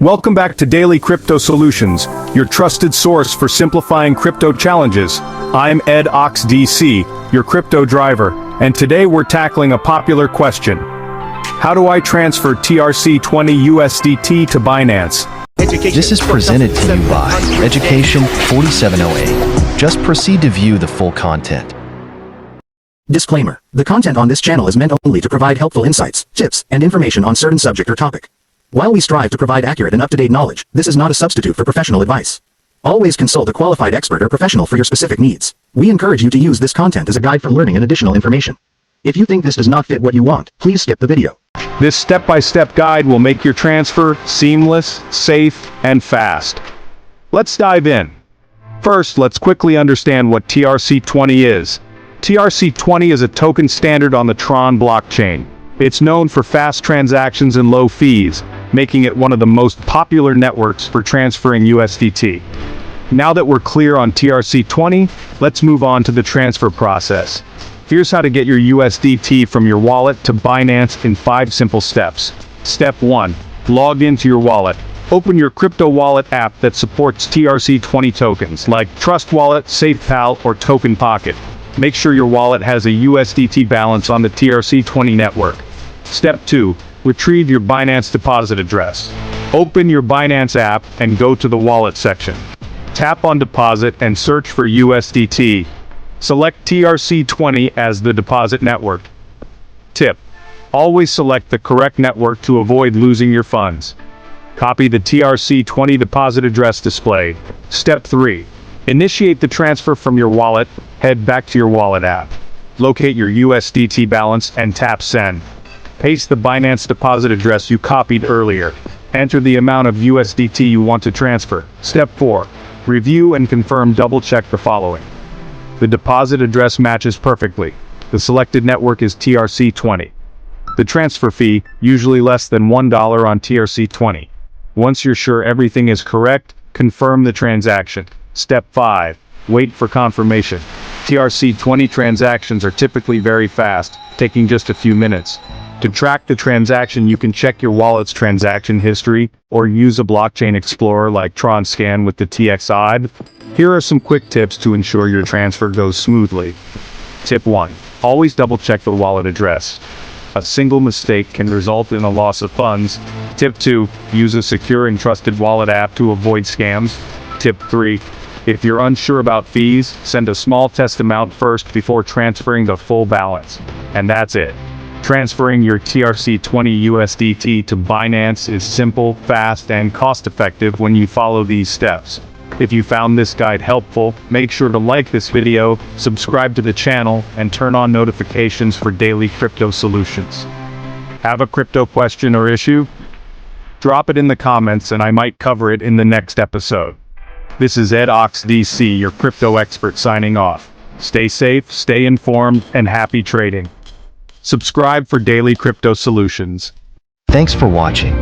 Welcome back to Daily Crypto Solutions, your trusted source for simplifying crypto challenges. I'm Ed Ox DC, your crypto driver, and today we're tackling a popular question. How do I transfer TRC20 USDT to Binance? This is presented to you by Education 4708. Just proceed to view the full content. Disclaimer: the content on this channel is meant only to provide helpful insights, tips, and information on certain subject or topic. While we strive to provide accurate and up-to-date knowledge, this is not a substitute for professional advice. Always consult a qualified expert or professional for your specific needs. We encourage you to use this content as a guide for learning and additional information. If you think this does not fit what you want, please skip the video. This step-by-step guide will make your transfer seamless, safe, and fast. Let's dive in. First, let's quickly understand what TRC20 is. TRC20 is a token standard on the Tron blockchain. It's known for fast transactions and low fees, making it one of the most popular networks for transferring USDT. Now that we're clear on TRC20, let's move on to the transfer process. Here's how to get your USDT from your wallet to Binance in 5 simple steps. Step 1. Log into your wallet. Open your crypto wallet app that supports TRC20 tokens, like Trust Wallet, SafePal, or Token Pocket. Make sure your wallet has a USDT balance on the TRC20 network. Step 2. Retrieve your Binance deposit address. Open your Binance app and go to the wallet section. Tap on deposit and search for USDT. Select TRC20 as the deposit network. Tip: always select the correct network to avoid losing your funds. Copy the TRC20 deposit address displayed. Step 3. Initiate the transfer from your wallet. Head back to your wallet app. Locate your USDT balance and tap Send. Paste the Binance deposit address you copied earlier. Enter the amount of USDT you want to transfer. Step 4. Review and confirm. Double-check the following. The deposit address matches perfectly. The selected network is TRC20. The transfer fee, usually less than $1 on TRC20. Once you're sure everything is correct, confirm the transaction. Step 5. Wait for confirmation. TRC20 transactions are typically very fast, taking just a few minutes. To track the transaction, you can check your wallet's transaction history, or use a blockchain explorer like Tron Scan with the TXI. Here are some quick tips to ensure your transfer goes smoothly. Tip 1. Always double-check the wallet address. A single mistake can result in a loss of funds. Tip 2. Use a secure and trusted wallet app to avoid scams. Tip 3. If you're unsure about fees, send a small test amount first before transferring the full balance. And that's it. Transferring your TRC20 USDT to Binance is simple, fast, and cost-effective when you follow these steps. If you found this guide helpful, make sure to like this video, subscribe to the channel, and turn on notifications for daily crypto solutions. Have a crypto question or issue? Drop it in the comments and I might cover it in the next episode. This is Ed Ox DC, your crypto expert, signing off. Stay safe, stay informed, and happy trading. Subscribe for daily crypto solutions. Thanks for watching.